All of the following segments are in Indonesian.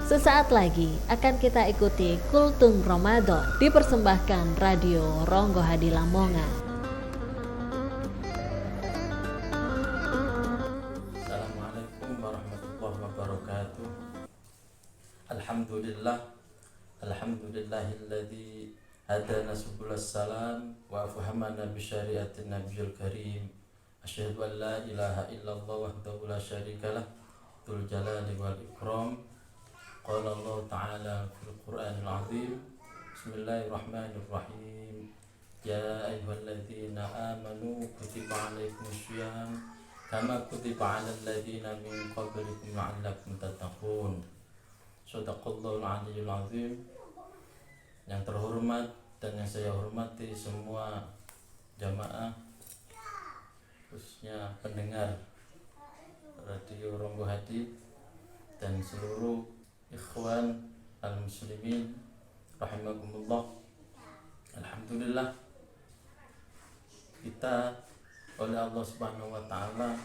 Sesaat lagi akan kita ikuti Kultum Ramadan dipersembahkan Radio Ronggo Hadi Lamongan. Assalamualaikum warahmatullahi wabarakatuh. Alhamdulillahilladzi hadana subulas salam wa afhamana bi syariatin nabiyil karim. Asyhadu an la ilaha illallah wahdahu la syarikalah dzul jalali wal ikram. Qala Allah ta'ala fil Qur'anil azim. Bismillahirrahmanirrahim. Ya ayyuhalladzina amanu kutiba alaikumussyiyam kama kutiba 'alal ladzina min qablikum la'allakum tattaqun. Shadaqallahul 'aliyyul 'azim. Yang terhormat dan yang saya hormati semua jamaah, khususnya pendengar Radio Ronggo Hadi dan seluruh ikhwan al-muslimin rahimakumullah. Alhamdulillah, kita oleh Allah Subhanahu wa taala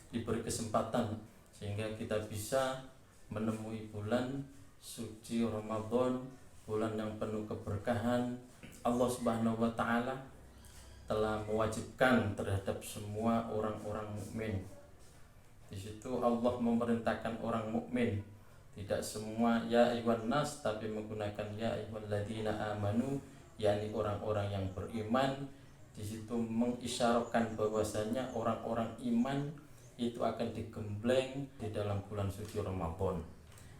diberi kesempatan sehingga kita bisa menemui bulan suci Ramadan, bulan yang penuh keberkahan. Allah Subhanahu wa taala telah mewajibkan terhadap semua orang-orang mukmin. Di situ Allah memerintahkan orang mukmin, tidak semua ya ayyuhan nas, tapi menggunakan ya ayyuhalladzina amanu, yakni orang-orang yang beriman. Di situ mengisyaratkan bahwasanya orang-orang iman itu akan digembleng di dalam bulan suci Ramadan.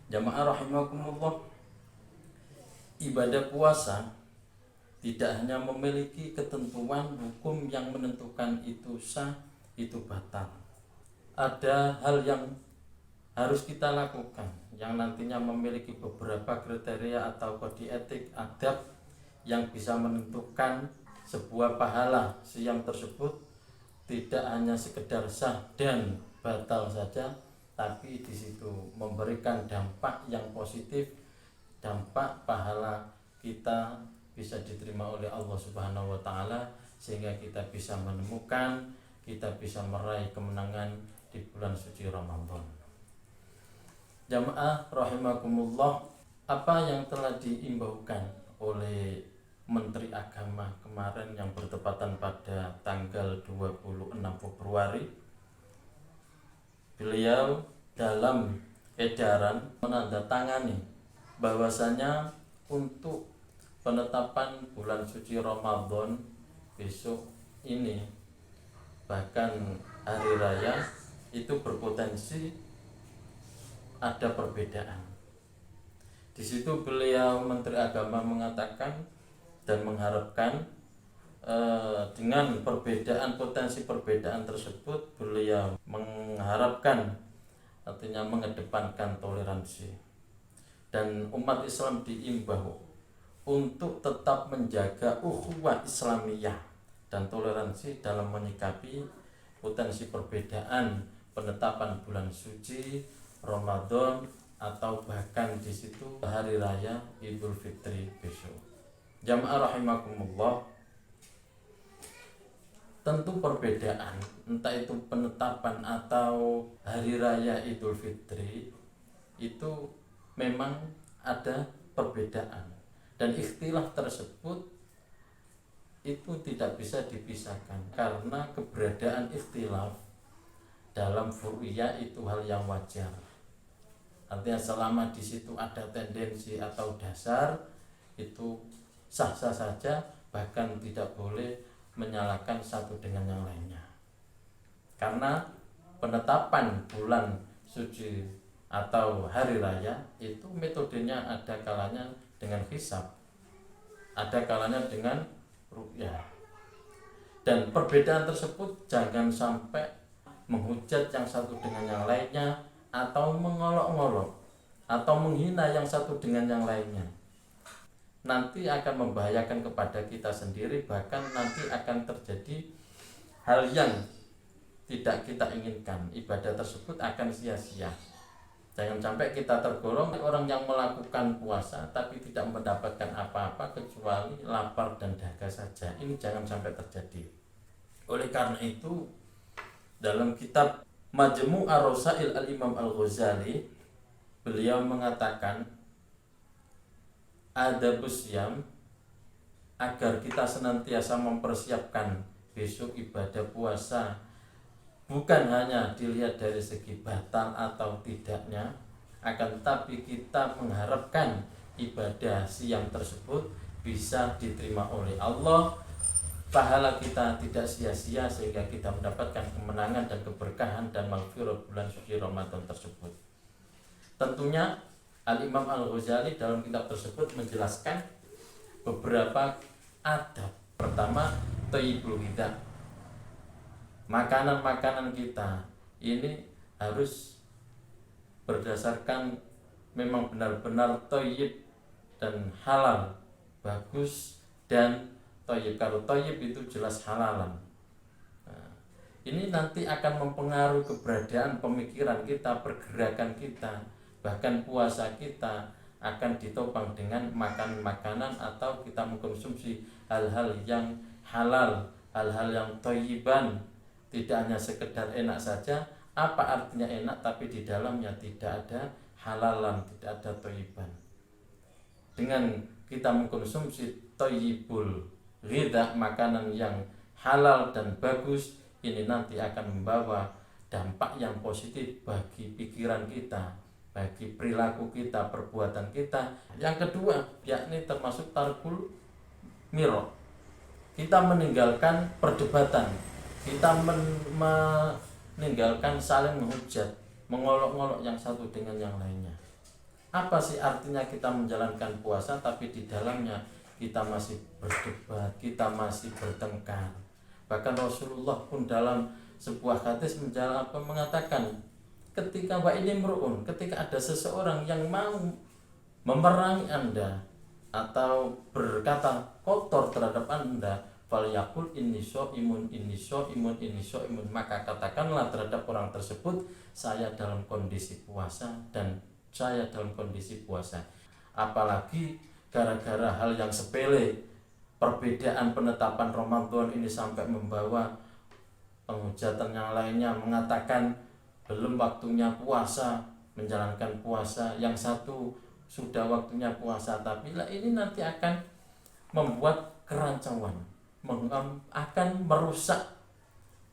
Jamaah rahimakumullah, ibadah puasa tidak hanya memiliki ketentuan hukum yang menentukan itu sah, itu batal. Ada hal yang harus kita lakukan yang nantinya memiliki beberapa kriteria atau kode etik adab yang bisa menentukan sebuah pahala siam tersebut tidak hanya sekedar sah dan batal saja, tapi di situ memberikan dampak yang positif, dampak pahala kita bisa diterima oleh Allah Subhanahu wa taala, sehingga kita bisa menemukan, kita bisa meraih kemenangan di bulan suci Ramadan. Jamaah rahimakumullah, apa yang telah diimbaukan oleh Menteri Agama kemarin yang bertepatan pada tanggal 26 Februari, beliau dalam edaran menandatangani bahwasanya untuk penetapan bulan suci Ramadan besok ini, bahkan hari raya, itu berpotensi ada perbedaan. Di situ beliau Menteri Agama mengatakan dan mengharapkan dengan potensi perbedaan tersebut, beliau mengharapkan, artinya mengedepankan toleransi, dan umat Islam diimbau untuk tetap menjaga ukhuwah Islamiyah dan toleransi dalam menyikapi potensi perbedaan penetapan bulan suci Ramadan atau bahkan di situ hari raya Idul Fitri besok. Jamaah rahimakumullah, tentu perbedaan entah itu penetapan atau hari raya Idul Fitri itu memang ada perbedaan, dan ikhtilaf tersebut itu tidak bisa dipisahkan karena keberadaan ikhtilaf dalam furu'iyah itu hal yang wajar. Artinya selama di situ ada tendensi atau dasar, itu sah-sah saja, bahkan tidak boleh menyalahkan satu dengan yang lainnya. Karena penetapan bulan suci atau hari raya itu metodenya ada kalanya dengan hisab, ada kalanya dengan ru'yah, dan perbedaan tersebut jangan sampai menghujat yang satu dengan yang lainnya, atau mengolok-ngolok atau menghina yang satu dengan yang lainnya. Nanti akan membahayakan kepada kita sendiri, bahkan nanti akan terjadi hal yang tidak kita inginkan. Ibadah tersebut akan sia-sia. Jangan sampai kita tergolong orang yang melakukan puasa tapi tidak mendapatkan apa-apa kecuali lapar dan dahaga saja. Ini jangan sampai terjadi. Oleh karena itu, dalam kitab Majmu' ar-Rasail al-Imam al-Ghazali beliau mengatakan adabus syam, agar kita senantiasa mempersiapkan besok ibadah puasa, bukan hanya dilihat dari segi batal atau tidaknya, akan tetapi kita mengharapkan ibadah siam tersebut bisa diterima oleh Allah, pahala kita tidak sia-sia, sehingga kita mendapatkan kemenangan dan keberkahan dan maghfirah bulan suci Ramadan tersebut. Tentunya Al-Imam Al-Ghazali dalam kitab tersebut menjelaskan beberapa adab. Pertama, thayyibul ghidha. Makanan-makanan kita ini harus berdasarkan memang benar-benar thayyib dan halal, bagus dan thayyib. Kalau thayyib itu jelas halalan. Nah, ini nanti akan mempengaruhi keberadaan pemikiran kita, pergerakan kita, bahkan puasa kita akan ditopang dengan makan makanan atau kita mengkonsumsi hal-hal yang halal, hal-hal yang thayyiban. Tidak hanya sekedar enak saja. Apa artinya enak tapi di dalamnya tidak ada halalan, tidak ada thayyiban. Dengan kita mengkonsumsi thayyibul ghidha, makanan yang halal dan bagus, ini nanti akan membawa dampak yang positif bagi pikiran kita, bagi perilaku kita, perbuatan kita. Yang kedua, yakni termasuk tarkul miro. Kita meninggalkan perdebatan, kita meninggalkan saling menghujat, mengolok-ngolok yang satu dengan yang lainnya. Apa sih artinya kita menjalankan puasa tapi di dalamnya kita masih berdebat, kita masih bertengkar? Bahkan Rasulullah pun dalam sebuah hadis mengatakan, ketika ketika ada seseorang yang mau memerangi Anda atau berkata kotor terhadap Anda, falyaqul inni shaimun, maka katakanlah terhadap orang tersebut, saya dalam kondisi puasa dan saya dalam kondisi puasa. Apalagi gara-gara hal yang sepele, perbedaan penetapan Ramadan ini sampai membawa penghujatan yang lainnya, mengatakan belum waktunya puasa, menjalankan puasa, yang satu sudah waktunya puasa. Tapi ini nanti akan membuat kerancuan, akan merusak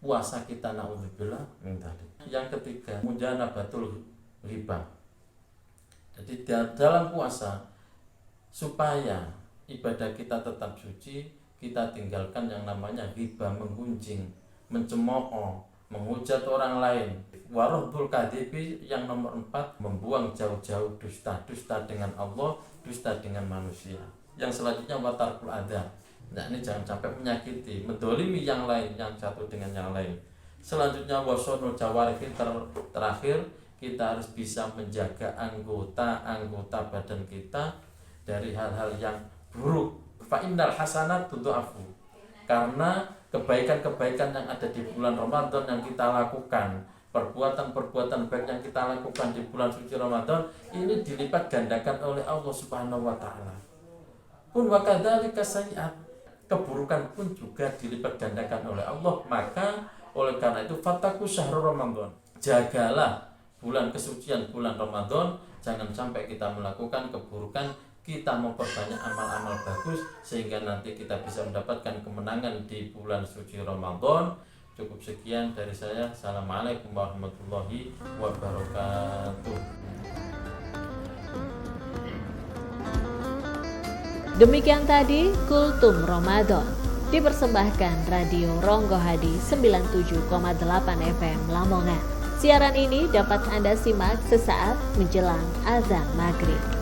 puasa kita, naudzubillah min dzalik. Yang ketiga, mujanabatul riba. Jadi dalam puasa, supaya ibadah kita tetap suci, kita tinggalkan yang namanya riba, menggunjing, mencemooh, menghujat orang lain. Waradul kadhibi, yang nomor 4, membuang jauh-jauh dusta dengan Allah, dusta dengan manusia. Yang selanjutnya watarkul adza. Nah, ini jangan sampai menyakiti, mendolimi yang lain, yang satu dengan yang lain. Selanjutnya wasonul jawarih, terakhir kita harus bisa menjaga anggota badan kita dari hal-hal yang buruk. Fa innal hasanat tudha'afu. Karena kebaikan-kebaikan yang ada di bulan Ramadan yang kita lakukan, perbuatan-perbuatan baik yang kita lakukan di bulan suci Ramadan, ini dilipat gandakan oleh Allah Subhanahu wa taala. Pun wa kadzalika sayyi'at, keburukan pun juga dilipat gandakan oleh Allah. Maka oleh karena itu fattaqu syahrul Ramadan. Jagalah bulan kesucian bulan Ramadan, jangan sampai kita melakukan keburukan, kita memperbanyak amal-amal bagus sehingga nanti kita bisa mendapatkan kemenangan di bulan suci Ramadan. Cukup sekian dari saya. Assalamualaikum warahmatullahi wabarakatuh. Demikian tadi Kultum Ramadan, dipersembahkan Radio Ronggo Hadi 97,8 FM Lamongan. Siaran ini dapat Anda simak sesaat menjelang azan maghrib.